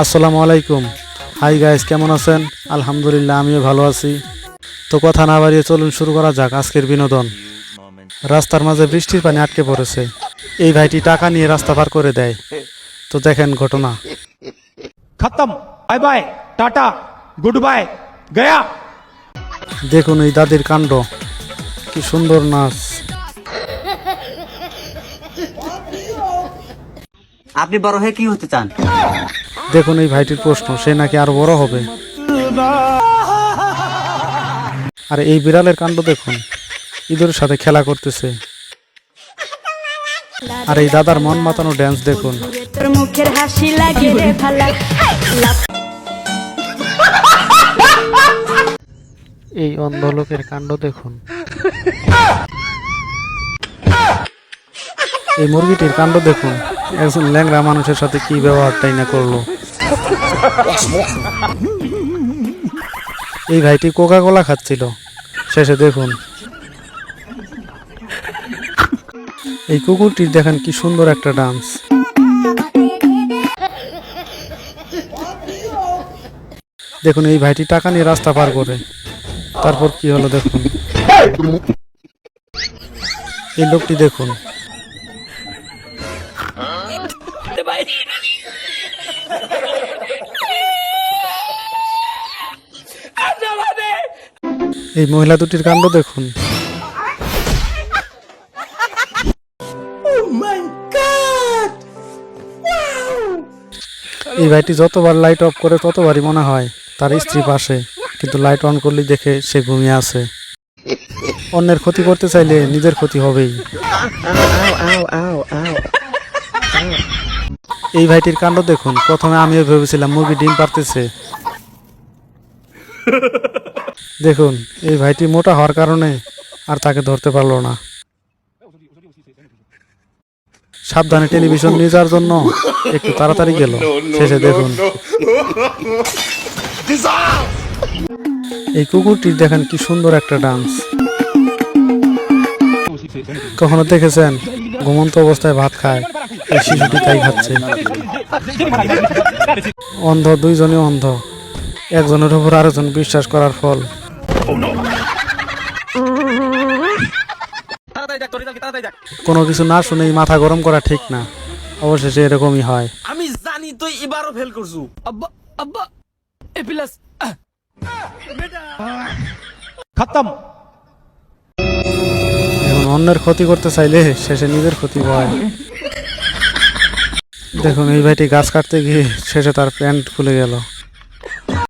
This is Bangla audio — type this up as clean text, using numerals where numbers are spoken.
আসসালামু আলাইকুম। হাই গাইস, কেমন আছেন? আলহামদুলিল্লাহ, আমিও ভালো আছি। তো কথা না বাড়িয়ে চলুন শুরু করা যাক আজকের বিনোদন। রাস্তার মাঝে বৃষ্টির পানি আটকে পড়েছে। এই ভাইটি টাকা নিয়ে রাস্তা পার করে দেয়। তো দেখেন ঘটনা। खत्म, bye bye, tata, goodbye, गया। দেখুন এই দাদির কাণ্ড, কি সুন্দর নাচ। আপনি বড় হয়ে কি হতে চান? দেখুন এই ভাইটির প্রশ্ন, সে নাকি আরো বড় হবে। আর এই বিড়ালের কাণ্ড দেখুন, ইঁদুরের সাথে খেলা করতেছে। আর এই দাদার মন মাতানো ড্যান্স দেখুন। তোর মুখের হাসি লাগে রে ভালা। এই অন্ধ লোকের কাণ্ড দেখুন। এই মুরগিটির কাণ্ড দেখুন, একজন ল্যাংড়া মানুষের সাথে কি ব্যবহারটাই না করলো। এই ভাইটি কোকা কোলা খাচ্ছিল, শেষে দেখুন এই কুকুরটির দেখেন কি সুন্দর একটা ডান্স। দেখুন এই ভাইটি টাকা নিয়ে রাস্তা পার করে, তারপর কি হলো দেখুন। এই লোকটি দেখুন, এই মহিলা দুটির কাণ্ড দেখুন। এই ভাইটি যতবার লাইট অফ করে ততবারই মনে হয় তার স্ত্রী পাশে, কিন্তু লাইট অন করলে দেখে সে ঘুমিয়ে আছে। অন্যের ক্ষতি করতে চাইলে নিজের ক্ষতি হবেই। এই ভাইটির কাণ্ড দেখুন। প্রথমে আমিও ভেবেছিলাম মুরগি ডিম পারতেছে। দেখুন এই ভাইটি মোটা হওয়ার কারণে আর তাকে ধরতে পারলো না। সাবধানে টেলিভিশন নিয়ে যাওয়ার জন্য একটু তাড়াতাড়ি গেল, শেষে দেখুন এই কুকুরটির দেখেন কি সুন্দর একটা ডান্স। কখনো দেখেছেন ঘুমন্ত অবস্থায় ভাত খায়? এই শিশুটি তাই খাচ্ছে। অন্ধ, দুইজনই অন্ধ, একজনের উপর আরেকজন বিশ্বাস করার ফল। কোনো কিছু না শুনেই মাথা গরম করা ঠিক না, অবশেষে এরকমই হয়। আমি জানি তুই এবারও ফেল করছু। আব্বা আব্বা এ প্লাস खत्म। এখন অন্যের ক্ষতি করতে চাইলে শেষে নিজের ক্ষতি হয়। দেখুন এই ভাইটি গাছ কাটতে গিয়ে শেষে তার প্যান্ট খুলে গেল।